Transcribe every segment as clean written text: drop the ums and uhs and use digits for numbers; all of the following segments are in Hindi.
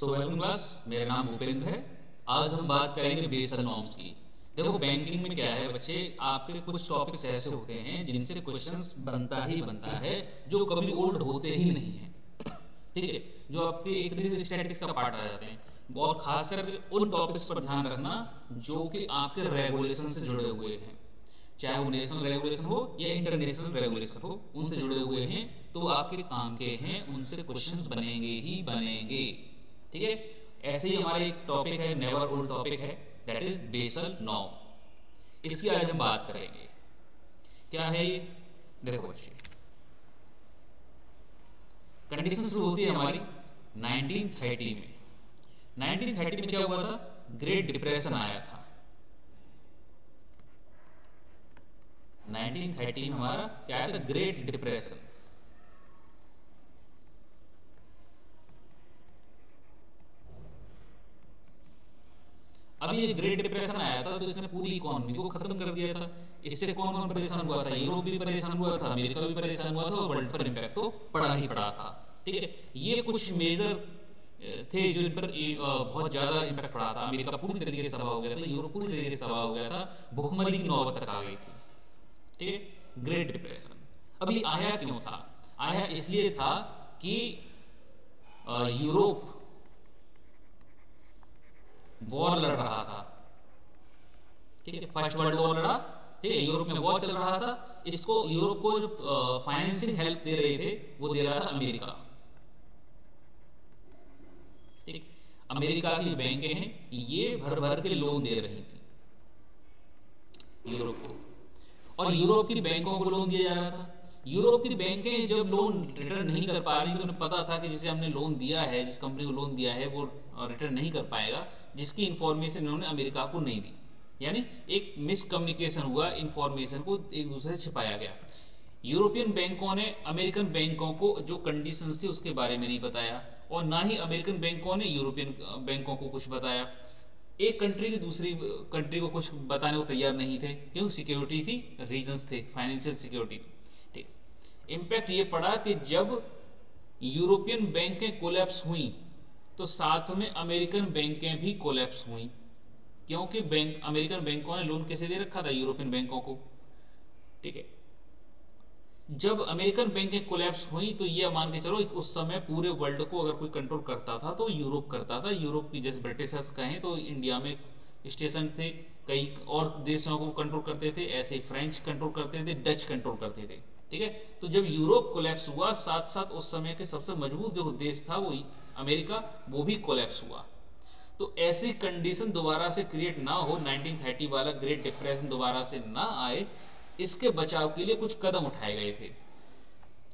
सो वेलकम क्लास, मेरा नाम भूपेंद्र है। आज हम बात करेंगे बेसल नॉर्म्स की। देखो बैंकिंग में क्या है बच्चे, आपके कुछ टॉपिक्स ऐसे होते हैं जिनसे क्वेश्चंस बनता ही बनता है, जो कभी ओल्ड होते ही नहीं है। ठीक है, जो आपके एक तरीके से स्टैटिस्टिक्स का पार्ट आ जाते हैं। और खासकर उन टॉपिक्स पर ध्यान रखना जो कि आपके रेगुलेशन से जुड़े हुए हैं, चाहे वो नेशनल रेगुलेशन हो या इंटरनेशनल रेगुलेशन हो, उनसे जुड़े हुए हैं तो आपके काम के हैं, उनसे क्वेश्चंस बनेंगे ही बनेंगे। ठीक है, ऐसे ही हमारा एक टॉपिक है, नेवर ओल्ड टॉपिक है, दैट इज बेसल नॉर्म। इसकी आज हम बात करेंगे। क्या है ये? देखो बच्चे, कंडीशन शुरू होती है हमारी 1930 में। 1930 में क्या हुआ था? ग्रेट डिप्रेशन आया था। 1930 में हमारा क्या आया था? Great depression. अभी ये ग्रेट डिप्रेशन आया था तो इसने पूरी इकोनॉमी को खत्म कर दिया था। इससे कौन कौन परेशान हुआ था? यूरोप भी परेशान हुआ था, अमेरिका भी परेशान हुआ था, और वर्ल्ड पर इम्पैक्ट तो पड़ा ही पड़ा था। ठीक है, ये कुछ मेजर थे जो इन पर बहुत ज्यादा इम्पैक्ट पड़ा था। अमेरिका पूरी तरीके से तबाह हो गया था, यूरोप पूरी तरीके से तबाह हो गया था, भूखमरी की नौबत तक आ गई थी। ठीक है, ग्रेट डिप्रेशन अभी आया क्यों था? आया इसलिए था कि यूरोप वॉर लड़ रहा था। ठीक है, फर्स्ट वर्ल्ड वॉर लड़ा। ठीक है, यूरोप में वॉर चल रहा था। इसको यूरोप को जो फाइनेंशियल हेल्प दे रहे थे वो दे रहा था अमेरिका। ठीक, अमेरिका की बैंकें हैं, ये भर भर के लोन दे रही थी यूरोप को, और यूरोप की बैंकों को लोन दिया जा रहा था। यूरोप की बैंकें जब लोन रिटर्न नहीं कर पा रही तो उन्हें पता था कि जिसे हमने लोन दिया है, जिस कंपनी को लोन दिया है, वो रिटर्न नहीं कर पाएगा, जिसकी इंफॉर्मेशन इन्होंने अमेरिका को नहीं दी। यानी एक मिसकम्युनिकेशन हुआ, इंफॉर्मेशन को एक दूसरे से छिपाया गया। यूरोपियन बैंकों ने अमेरिकन बैंकों को जो कंडीशन थी उसके बारे में नहीं बताया, और ना ही अमेरिकन बैंकों ने यूरोपियन बैंकों को कुछ बताया। एक कंट्री की दूसरी कंट्री को कुछ बताने को तैयार नहीं थे, क्यों? सिक्योरिटी थी, रीजंस थे, फाइनेंशियल सिक्योरिटी। ठीक, इम्पैक्ट ये पड़ा कि जब यूरोपियन बैंकें कोलैप्स हुई तो साथ में अमेरिकन बैंकें भी कोलैप्स हुई, क्योंकि अमेरिकन बैंकों ने लोन कैसे दे रखा था यूरोपियन बैंकों को। ठीक है, जब अमेरिकन बैंकें कोलैप्स हुई तो ये मान के चलो उस समय पूरे वर्ल्ड को अगर कोई कंट्रोल करता था तो यूरोप करता था। यूरोप की जैसे ब्रिटिशर्स कहें तो इंडिया में स्टेशन थे, कई और देशों को कंट्रोल करते थे, ऐसे फ्रेंच कंट्रोल करते थे, डच कंट्रोल करते थे। ठीक है, तो जब यूरोप कोलैप्स हुआ, साथ साथ उस समय के सबसे मजबूत जो देश था वो अमेरिका, वो भी कोलैप्स हुआ। तो ऐसी कंडीशन दोबारा से क्रिएट ना हो, 1930 वाला ग्रेट डिप्रेशन दोबारा से ना आए, इसके बचाव के लिए कुछ कदम उठाए गए थे,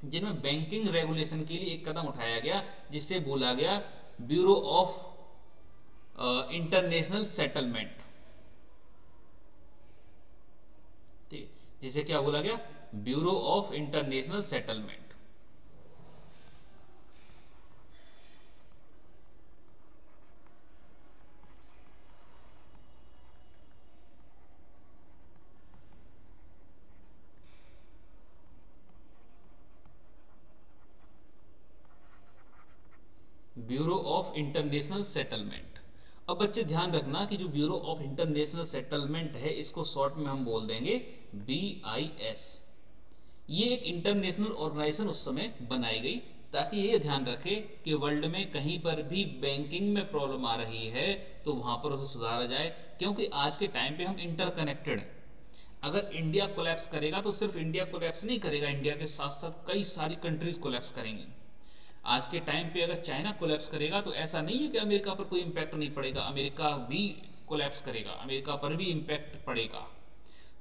जिनमें बैंकिंग रेगुलेशन के लिए एक कदम उठाया गया जिससे बोला गया ब्यूरो ऑफ इंटरनेशनल सेटलमेंट। ठीक, जिसे क्या बोला गया? Bureau of international settlement. Bureau of international settlement. अब बच्चे ध्यान रखना कि जो ब्यूरो ऑफ इंटरनेशनल सेटलमेंट है, इसको शॉर्ट में हम बोल देंगे BIS। ये एक इंटरनेशनल ऑर्गेनाइजेशन उस समय बनाई गई ताकि ये ध्यान रखे कि वर्ल्ड में कहीं पर भी बैंकिंग में प्रॉब्लम आ रही है तो वहां पर उसे सुधारा जाए, क्योंकि आज के टाइम पे हम इंटरकनेक्टेड हैं। अगर इंडिया कोलैप्स करेगा तो सिर्फ इंडिया कोलैप्स नहीं करेगा, इंडिया के साथ साथ कई सारी कंट्रीज कोलैप्स करेंगी। आज के टाइम पे अगर चाइना कोलैप्स करेगा तो ऐसा नहीं है कि अमेरिका पर कोई इंपैक्ट नहीं पड़ेगा, अमेरिका भी कोलैप्स करेगा, अमेरिका पर भी इंपैक्ट पड़ेगा,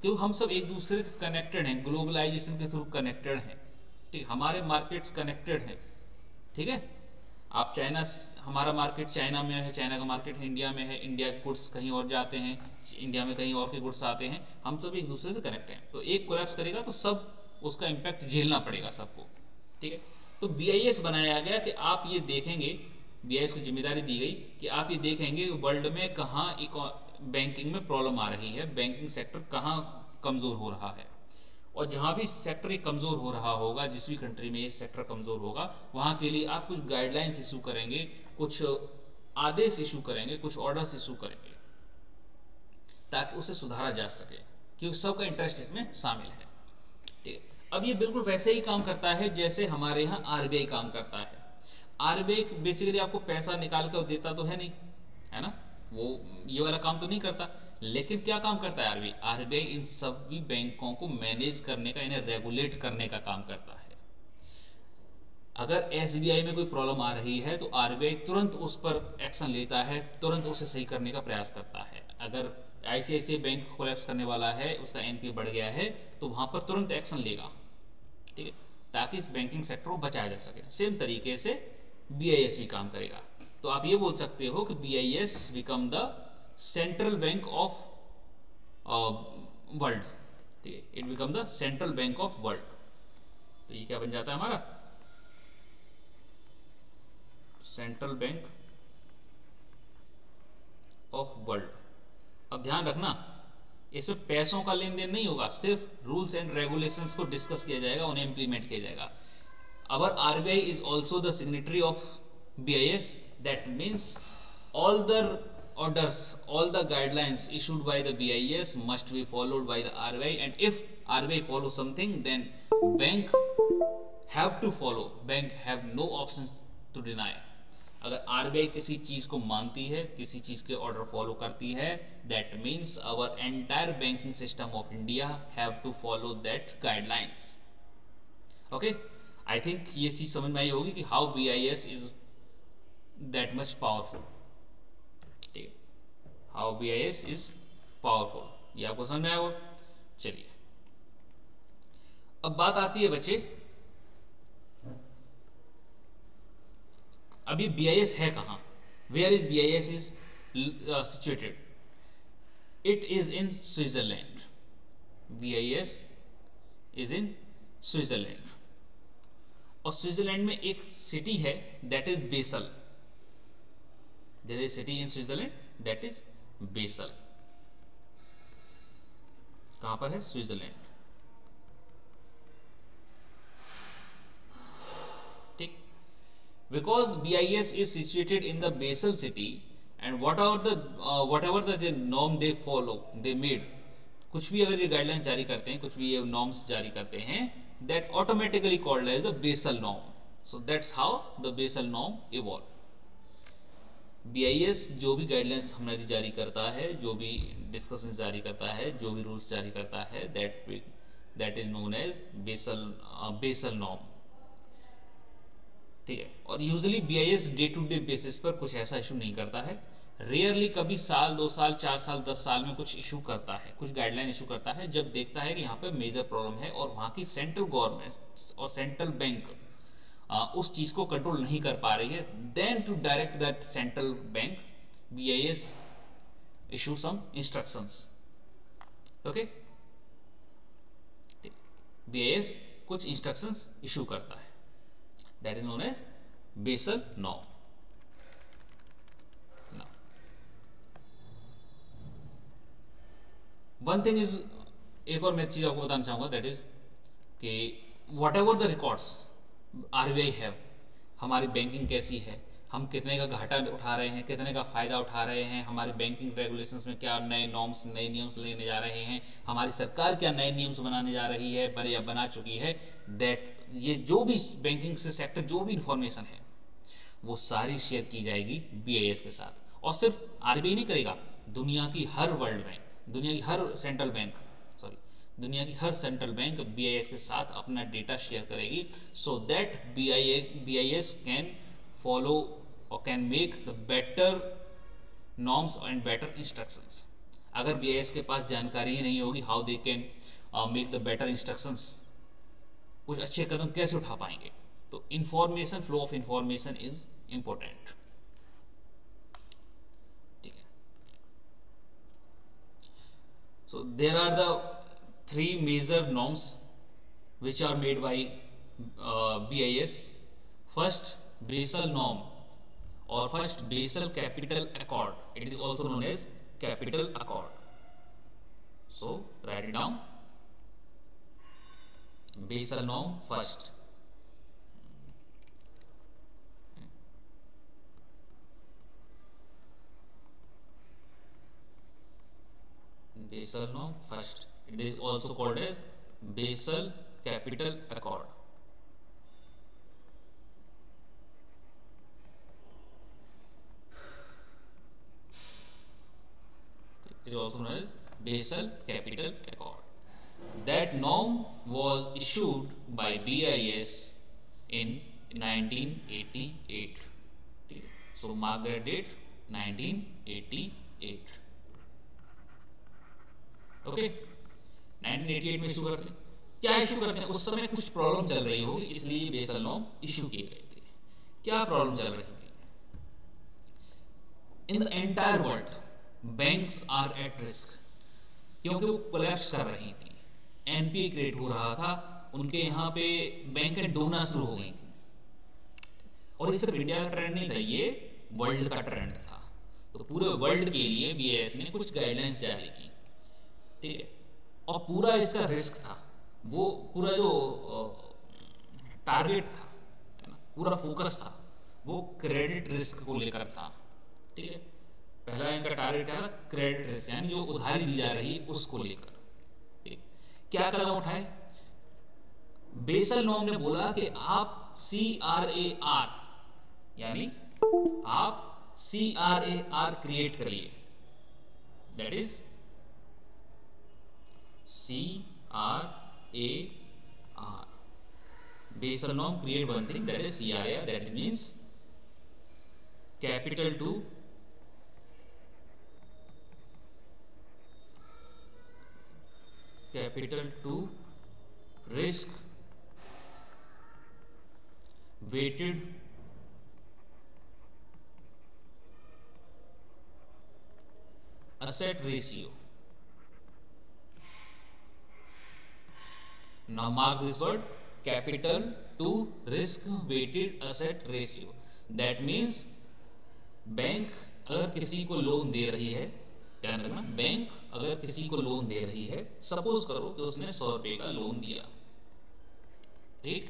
क्योंकि हम सब एक दूसरे से कनेक्टेड हैं, ग्लोबलाइजेशन के थ्रू कनेक्टेड हैं। ठीक, हमारे मार्केट्स कनेक्टेड हैं। ठीक है, आप चाइना, हमारा मार्केट चाइना में है, चाइना का मार्केट इंडिया में है, इंडिया के गुड्स कहीं और जाते हैं, इंडिया में कहीं और के गुड्स आते हैं, हम सब एक दूसरे से कनेक्ट हैं। तो एक कोलैप्स करेगा तो सब उसका इंपैक्ट झेलना पड़ेगा सबको। ठीक है, तो BIS बनाया गया कि आप ये देखेंगे, BIS को जिम्मेदारी दी गई कि आप ये देखेंगे वर्ल्ड में कहाँ बैंकिंग में प्रॉब्लम आ रही है, बैंकिंग सेक्टर कहाँ कमजोर हो रहा है, और जहाँ भी सेक्टर कमजोर हो रहा होगा, जिस भी कंट्री में ये सेक्टर कमजोर होगा, वहाँ के लिए आप कुछ गाइडलाइंस इशू करेंगे, कुछ आदेश इशू करेंगे, कुछ ऑर्डर्स इशू करेंगे ताकि उसे सुधारा जा सके, क्योंकि सबका इंटरेस्ट इसमें शामिल है। ठीक है, अब ये बिल्कुल वैसे ही काम करता है जैसे हमारे यहाँ आरबीआई काम करता है। आरबीआई बेसिकली आपको पैसा निकाल कर देता तो है नहीं, है ना, वो ये वाला काम तो नहीं करता, लेकिन क्या काम करता है आरबीआई? आरबीआई इन सभी बैंकों को मैनेज करने का, इन्हें रेगुलेट करने का काम करता है। अगर एसबीआई में कोई प्रॉब्लम आ रही है तो आरबीआई तुरंत उस पर एक्शन लेता है, तुरंत उसे सही करने का प्रयास करता है। अगर आईसीआईसीआई बैंक कोलैप्स करने वाला है, उसका एनपीए बढ़ गया है, तो वहां पर तुरंत एक्शन लेगा, ठीक है, ताकि इस बैंकिंग सेक्टर को बचाया जा सके। सेम तरीके से बीआईएस भी काम करेगा। तो आप ये बोल सकते हो कि BIS become the central bank of world, ठीक है, it become the central bank of world. तो ये क्या बन जाता है हमारा? Central bank of world. अब ध्यान रखना, इसमें पैसों का लेन देन नहीं होगा, सिर्फ रूल्स एंड रेगुलेशंस को डिस्कस किया जाएगा, उन्हें इंप्लीमेंट किया जाएगा। Our RBI is also the signatory of BIS, that means all the orders, all the guidelines issued by the BIS must be followed by the RBI, and if RBI follows something, then bank have to follow, bank have no option to deny. अगर RBI किसी चीज को मानती है, किसी चीज के ऑर्डर फॉलो करती है, that means our entire banking system of India have to follow that guidelines. Okay, I think ये चीज समझ में आई होगी कि how BIS is that much powerful. How BIS is powerful, ये आपको समझ में आया हो। चलिए, अब बात आती है बच्चे, अभी BIS है कहाँ? Where is BIS is situated? It is in Switzerland. BIS is in Switzerland. और स्विट्जरलैंड में एक सिटी है that is Basel. There is a city in Switzerland that is Basel. कहां पर है? स्विट्जरलैंड, ठीक। Because BIS is situated in the Basel city and whatever the norm they follow, they made, कुछ भी अगर ये गाइडलाइंस जारी करते हैं, कुछ भी ये नॉर्म्स जारी करते हैं, that automatically called as the Basel norm. So that's how the Basel norm evolve. BIS जो भी गाइडलाइंस हमारी जारी करता है, जो भी डिस्कशन जारी करता है, जो भी रूल्स जारी करता है, that is known as Basel norm, ठीक है। और usually BIS day to day basis पर कुछ ऐसा इशू नहीं करता है, रेयरली कभी साल, 2 साल, 4 साल, 10 साल में कुछ इशू करता है, कुछ गाइडलाइन इशू करता है, जब देखता है कि यहाँ पे मेजर प्रॉब्लम है और वहाँ की सेंट्रल गवर्नमेंट और सेंट्रल बैंक उस चीज को कंट्रोल नहीं कर पा रही है, then to direct that central bank BIS issue some instructions. Okay, BIS कुछ इंस्ट्रक्शंस इशू करता है, that is known as Basel norm. One thing is, एक और मैं चीज आपको बताना चाहूंगा, दैट इज कि whatever the records RBI है, हमारी बैंकिंग कैसी है, हम कितने का घाटा उठा रहे हैं, कितने का फायदा उठा रहे हैं, हमारे बैंकिंग रेगुलेशंस में क्या नए नॉर्म्स, नए नियम्स लेने जा रहे हैं, हमारी सरकार क्या नए नियम्स बनाने जा रही है या बना चुकी है, दैट ये जो भी बैंकिंग से सेक्टर जो भी इंफॉर्मेशन है वो सारी शेयर की जाएगी बीआईएस के साथ। और सिर्फ आरबीआई नहीं करेगा, दुनिया की हर वर्ल्ड बैंक, दुनिया की हर सेंट्रल बैंक, दुनिया की हर सेंट्रल बैंक बीआईएस के साथ अपना डेटा शेयर करेगी, so that BIS can follow और can make the better norms and better instructions. अगर बीआईएस के पास जानकारी ही नहीं होगी, how they can make the better instructions, कुछ अच्छे कदम कैसे उठा पाएंगे? तो information, flow of information is important, ठीक है। So there are the 3 major norms which are made by BIS. First, Basel norm or first Basel Capital Accord. It is also known as Capital Accord. So write it down. Basel norm first. Basel norm first, it is also called as Basel capital accord. It is also known as Basel Capital Accord. That norm was issued by BIS in 1988. So mark that date 1988. Okay, 1988 में इशू करते हैं। क्या इशू करते हैं? उस समय कुछ प्रॉब्लम चल रही होगी, इसलिए बेसल नॉर्म इशू किए गए थे। क्या प्रॉब्लम चल रही थी? In the entire world banks are at risk, क्योंकि वो कोलैप्स कर रही थी, एनपीए क्रिएट हो रहा था, उनके यहाँ पे बैंकें डूबना शुरू हो गई थी। और ये सिर्फ इंडिया का ट्रेंड नहीं था, ये वर्ल्ड का ट्रेंड था। तो पूरे वर्ल्ड के लिए बीआईएस ने कुछ गाइडलाइंस जारी की, ठीक है। और पूरा इसका रिस्क था, वो पूरा जो टारगेट था, है ना, पूरा फोकस था, वो क्रेडिट रिस्क को लेकर था, ठीक है। पहला इनका टारगेट क्या था? क्रेडिट रिस्क, यानी जो उधारी दी जा रही उसको लेकर, ठीक। क्या कदम उठाए? बेसल नॉर्म ने बोला कि आप CRAR, यानी आप CRAR क्रिएट करिए, that is CRAR। Basel norm create one thing, that is CRAR, that means capital to risk weighted asset ratio. Now mark this word, capital to risk weighted asset ratio. That means bank अगर किसी को लोन दे रही है, ध्यान रखना, बैंक अगर किसी को लोन दे रही है, सपोज करो कि उसने 100 रुपए का लोन दिया, ठीक।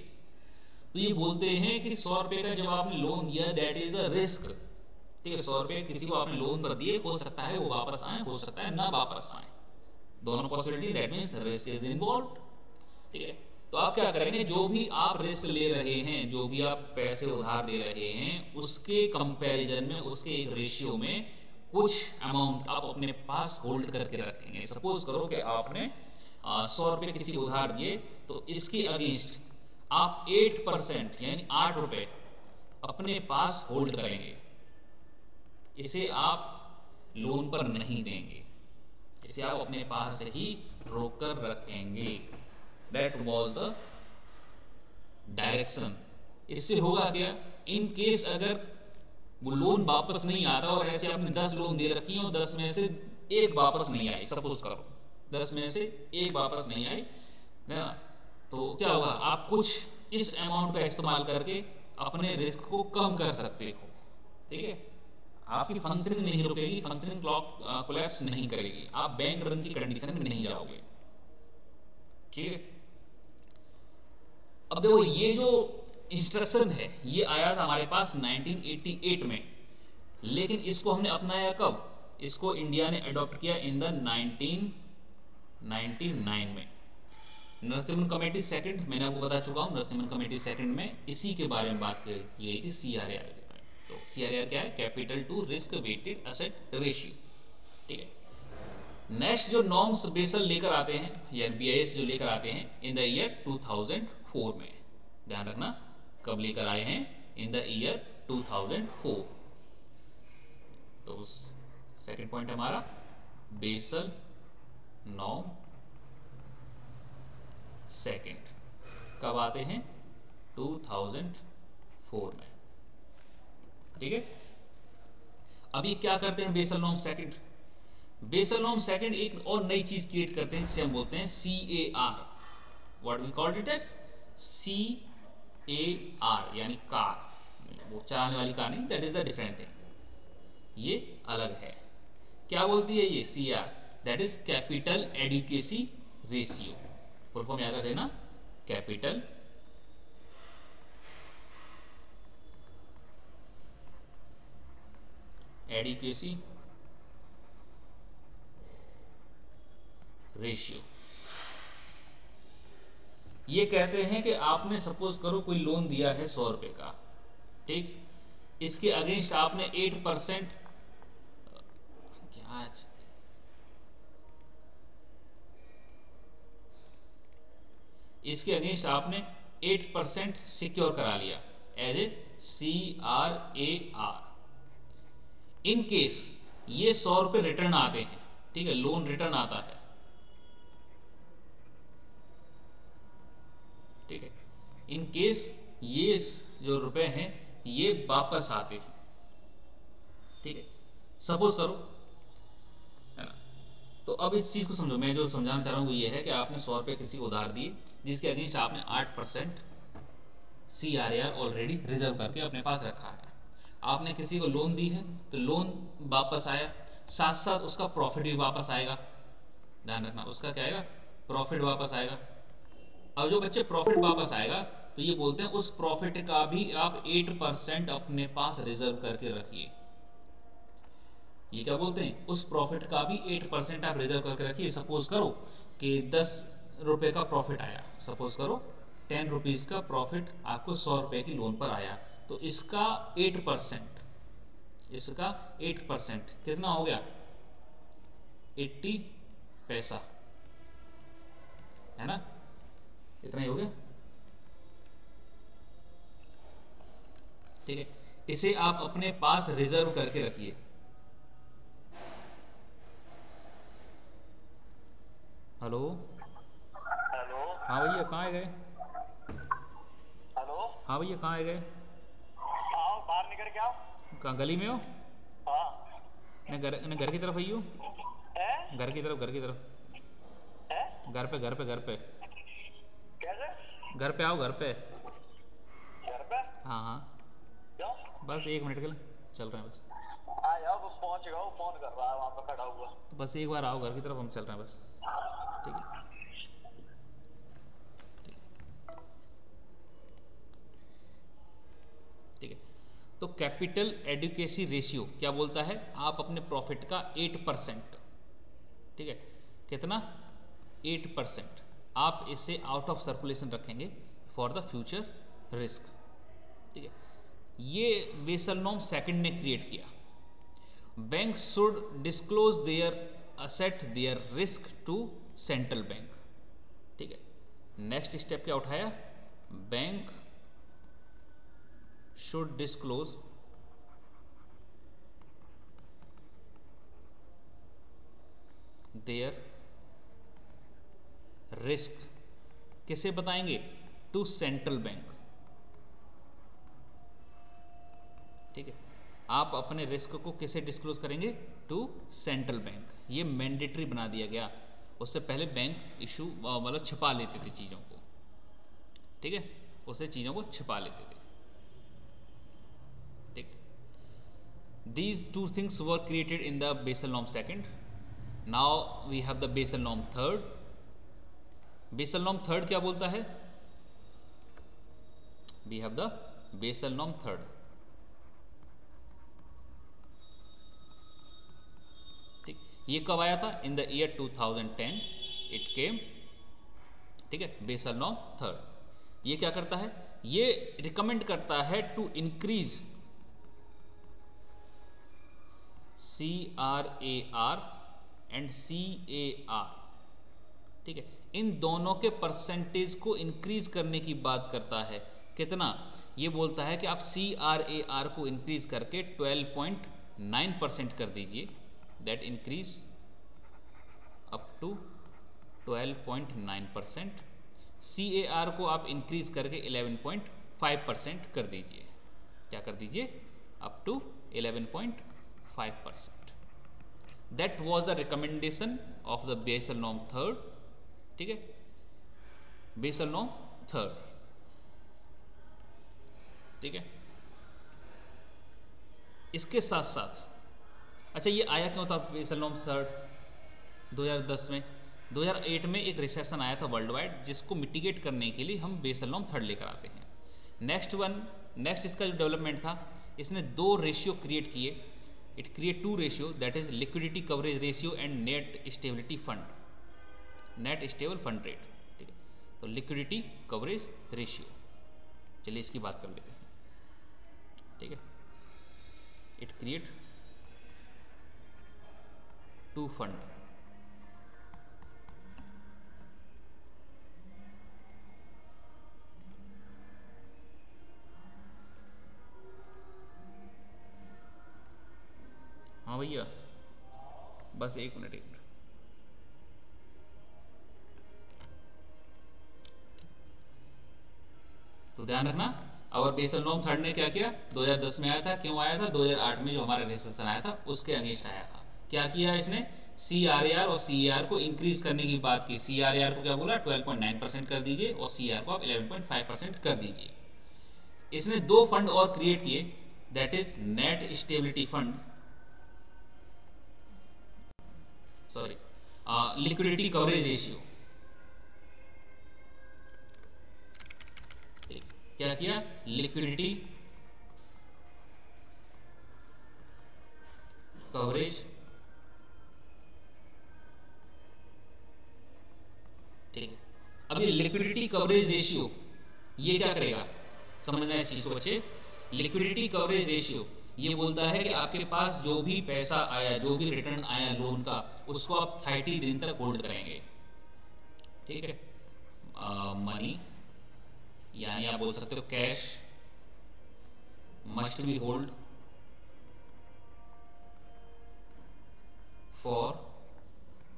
तो ये बोलते हैं कि 100 रुपए का जब आपने लोन दिया, दैट इज अ रिस्क, ठीक है। 100 रुपए किसी को आपने लोन पर दिए, हो सकता है वो वापस आए, हो सकता है ना वापस आए, दोनों possibility, that means risk is involved, ठीक है। तो आप क्या करेंगे? जो भी आप रिस्क ले रहे हैं, जो भी आप पैसे उधार दे रहे हैं, उसके कंपैरिजन में, उसके एक रेशियो में कुछ अमाउंट आप अपने पास होल्ड करके रखेंगे। सपोज करो कि आपने 100 रुपए किसी को उधार दिए, तो इसके अगेंस्ट आप 8% यानी 8 रुपए अपने पास होल्ड करेंगे, इसे आप लोन पर नहीं देंगे, इसे आप अपने पास ही रोक कर रखेंगे। That was the direction. इससे होगा क्या? इन केस अगर वो लोन वापस नहीं आता, और ऐसे आपने 10 लोन दे रखी है और 10 में से एक वापस नहीं आई, सपोज करो 10 में से एक वापस नहीं आई ना, तो क्या होगा? आप कुछ इस अमाउंट का इस्तेमाल करके अपने रिस्क को कम कर सकते हो, ठीक है। आपकी फंक्शनिंग नहीं रुकेगी, फंक्शनिंग क्लॉक कोलैप्स नहीं करेगी, आप बैंक रन की कंडीशन में नहीं जाओगे, ठीक है। अब देखो, ये जो इंस्ट्रक्शन है ये आया था हमारे पास 1988 में, लेकिन इसको हमने अपनाया कब? इसको इंडिया ने अडॉप्ट किया इन द 1999 में। नरसिम्हन कमेटी सेकंड, मैंने आपको बता चुका हूं, नरसिम्हन कमेटी सेकंड में इसी के बारे में बात की गई थी, CRAR के बारे में। तो CRAR क्या है? Capital to risk weighted asset ratio, ठीक है। नेक्स्ट जो नॉर्म्स बेसल लेकर आते हैं, या BIS जो लेकर आते हैं इन द ईयर 2004 में, ध्यान रखना कब लेकर आए हैं? In the year 2004। तो सेकंड पॉइंट हमारा बेसल नॉर्म सेकंड कब आते हैं? 2004 में, ठीक है। अभी क्या करते हैं Basel norm second? Basel norm second एक और नई चीज क्रिएट करते हैं, जिसे हम बोलते हैं CAR। What we called it as CAR, यानी कार, वो चलाने वाली कार नहीं, that is the different thing, ये अलग है। क्या बोलती है ये CR? That is capital adequacy ratio. Full form याद रखना, कैपिटल एडिक्वेसी रेशियो। ये कहते हैं कि आपने सपोज करो कोई लोन दिया है 100 रुपए का, ठीक, इसके अगेंस्ट आपने 8% क्या, इसके अगेंस्ट आपने 8% सिक्योर करा लिया as a CRAR। In case ये 100 रुपए रिटर्न आते हैं, ठीक है, लोन रिटर्न आता है, ठीक है, इन केस ये जो रुपए हैं ये वापस आते हैं, ठीक है, सपोज करो, है ना। तो अब इस चीज को समझो, मैं जो समझाना चाह रहा हूँ वो ये है कि आपने 100 रुपए किसी को उधार दिए जिसके अगेंस्ट आपने 8% CRAR ऑलरेडी रिजर्व करके अपने पास रखा है। आपने किसी को लोन दी है तो लोन वापस आया, साथ साथ उसका प्रॉफिट भी वापस आएगा, ध्यान रखना, उसका क्या आएगा, प्रॉफिट वापस आएगा। अब जो बच्चे प्रॉफिट वापस आएगा तो ये बोलते हैं उस प्रॉफिट का भी आप 8% अपने पास रिजर्व करके रखिए। ये क्या बोलते हैं, उस प्रॉफिट का भी 8% आप रिजर्व करके रखिए। सपोज करो कि 10 रुपए का प्रॉफिट आया, सपोज करो 10 रुपीज का प्रॉफिट आपको 100 रुपए की लोन पर आया, तो इसका 8%, इसका 8% कितना हो गया, 80 पैसा, है ना, इतना ही हो गया, ठीक है। इसे आप अपने पास रिजर्व करके रखिए। हेलो हेलो, हाँ भैया कहाँ गए, हेलो, हाँ भैया कहाँ गए, आओ बाहर निकल के आओ। कहाँ गली में हो, हाँ, न घर की तरफ आई हो, है, घर की तरफ, घर की तरफ, है, घर पे, घर पे, घर पे, कैसे, घर पे आओ, घर पे, घर पे, हाँ हाँ, क्यों, बस 1 मिनट के लिए चल रहे हैं बस, आ जाओ, वो पहुंच गया, वो फोन कर रहा है वहाँ पे खड़ा हुआ। तो बस एक बार आओ घर की तरफ, हम चल रहे हैं बस, ठीक है, ठीक है। तो कैपिटल एडुकेसी रेशियो क्या बोलता है, आप अपने प्रॉफिट का 8%, ठीक है, कितना, 8% आप इसे आउट ऑफ सर्कुलेशन रखेंगे फॉर द फ्यूचर रिस्क, ठीक है। ये बेसल नॉर्म सेकंड ने क्रिएट किया। Bank should disclose their asset their risk to central bank, ठीक है। नेक्स्ट स्टेप क्या उठाया, bank should disclose their risk, किसे बताएंगे, टू सेंट्रल बैंक, ठीक है। आप अपने रिस्क को किसे डिस्क्लोज करेंगे, टू सेंट्रल बैंक। ये मैंडेटरी बना दिया गया, उससे पहले बैंक इशू मतलब छिपा लेते थे चीज़ों को, ठीक है, उससे चीज़ों को छिपा लेते थे। These two things were created in the Basel norm second. Now we have the Basel norm third. Basel norm third क्या बोलता है, we have the Basel norm third. ठीक, ये कब आया था, in the year 2010 it came, ठीक है, Basel norm third। ये क्या करता है, ये रिकमेंड करता है to increase CRAR and CAR, ठीक है, इन दोनों के परसेंटेज को इंक्रीज करने की बात करता है। कितना, ये बोलता है कि आप CRAR को इंक्रीज करके 12.9% कर दीजिए, that increase up to 12.9%। CAR को आप इंक्रीज करके 11.5% कर दीजिए, क्या कर दीजिए, up to 11.5%। That was the recommendation of the Basel norm third, ठीक है, Basel norm third, ठीक है। इसके साथ साथ, अच्छा ये आया क्यों था Basel norm third 2010 में, 2008 में एक रिसेशन आया था वर्ल्ड वाइड, जिसको मिटिगेट करने के लिए हम Basel norm थर्ड लेकर आते हैं। नेक्स्ट इसका जो डेवलपमेंट था, इसने 2 रेशियो क्रिएट किए। It create 2 ratio, that is liquidity coverage ratio and net stability fund, net stable fund rate, ठीक है। तो लिक्विडिटी कवरेज रेशियो, चलिए इसकी बात कर लेते हैं, ठीक है। इट क्रिएट टू फंड, हाँ भैया बस एक मिनट। तो ध्यान रखना, और बेसल नॉर्म थर्ड ने क्या किया, 2010 में आया था। क्यों आया था, 2008 में जो हमारा रिसेशन आया था उसके अगेंस्ट आया था। क्या किया इसने, CRAR और CAR को इंक्रीज करने की बात की। CRAR को क्या बोला, 12.9% कर दीजिए और CAR को आप 11.5% कर दीजिए। इसने दो फंड और क्रिएट किए, that is net stability fund, sorry liquidity coverage ratio. क्या किया, लिक्विडिटी कवरेज, ठीक है। अब ये लिक्विडिटी कवरेज रेशियो ये क्या करेगा, समझना है इस चीज को बच्चे। लिक्विडिटी कवरेज रेशियो ये बोलता है कि आपके पास जो भी पैसा आया, जो भी रिटर्न आया लोन का, उसको आप 30 दिन तक होल्ड करेंगे, ठीक है। मनी यानी आप बोल सकते हो cash must be hold for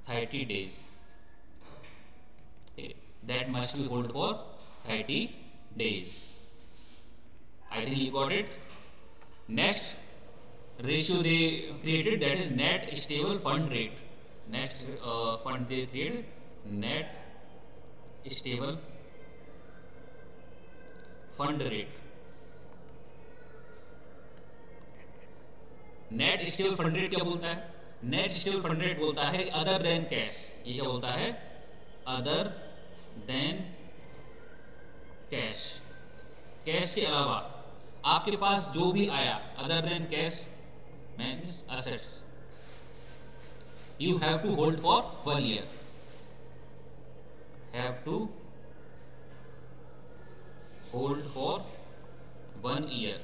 30 days, that must be hold for 30 days. I think you got it. Next ratio they created, that is net stable fund rate. Next fund they created net stable fund rate. Net stable fund rate क्या बोलता है, नेट स्टेबल फंड रेट बोलता है अदर देन कैश। ये क्या बोलता है, अदर देन कैश, कैश के अलावा आपके पास जो भी आया, other than cash means assets, you have to hold for 1 year, have to hold for 1 year,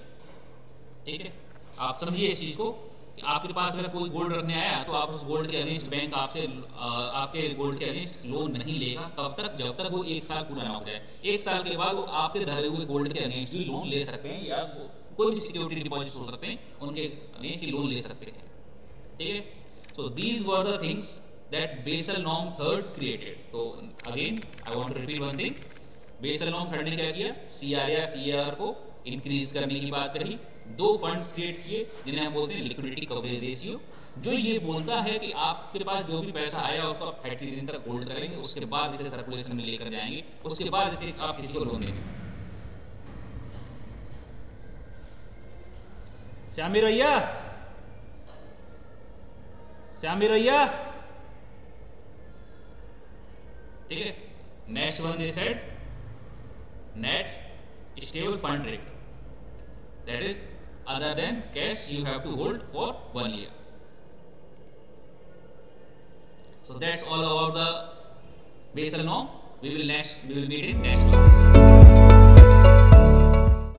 ठीक है। आप समझिए इस चीज को कि आपके पास अगर कोई गोल्ड रखने आया तो आप उस गोल्ड के अगेंस्ट बैंक आपसे आपके गोल्ड के अगेंस्ट लोन नहीं लेगा, कब तक, जब तक वो 1 साल पूरा ना हो जाए। 1 साल के बाद वो आपके धरे हुए गोल्ड के अगेंस्ट भी लोन ले सकते हैं, या कोई भी सिक्योरिटी डिपॉजिट हो सकते हैं, उनके अगेंस्ट ही लोन ले सकते हैं, ठीक है। तो these were the things that Basel norm third created. तो again I want to repeat one thing, Basel norm third ने क्या किया, CRAR CAR को इंक्रीज करने की बात कही, दो फंड्स क्रिएट किए जिन्हें हम बोलते हैं लिक्विडिटी कवरेज रेशियो, जो ये बोलता है कि आपके पास जो भी पैसा आया उसको आप 30 दिन तक होल्ड करेंगे, उसके बाद इसे सर्कुलेशन में लेकर जाएंगे, उसके बाद इसे आप किसी को लोन देंगे। श्यामी भैया, श्यामी भैया, ठीक है। Next one they said net stable fund rate, that is other than cash you have to hold for 1 year. So that's all about the Basel norm. We will meet in next class.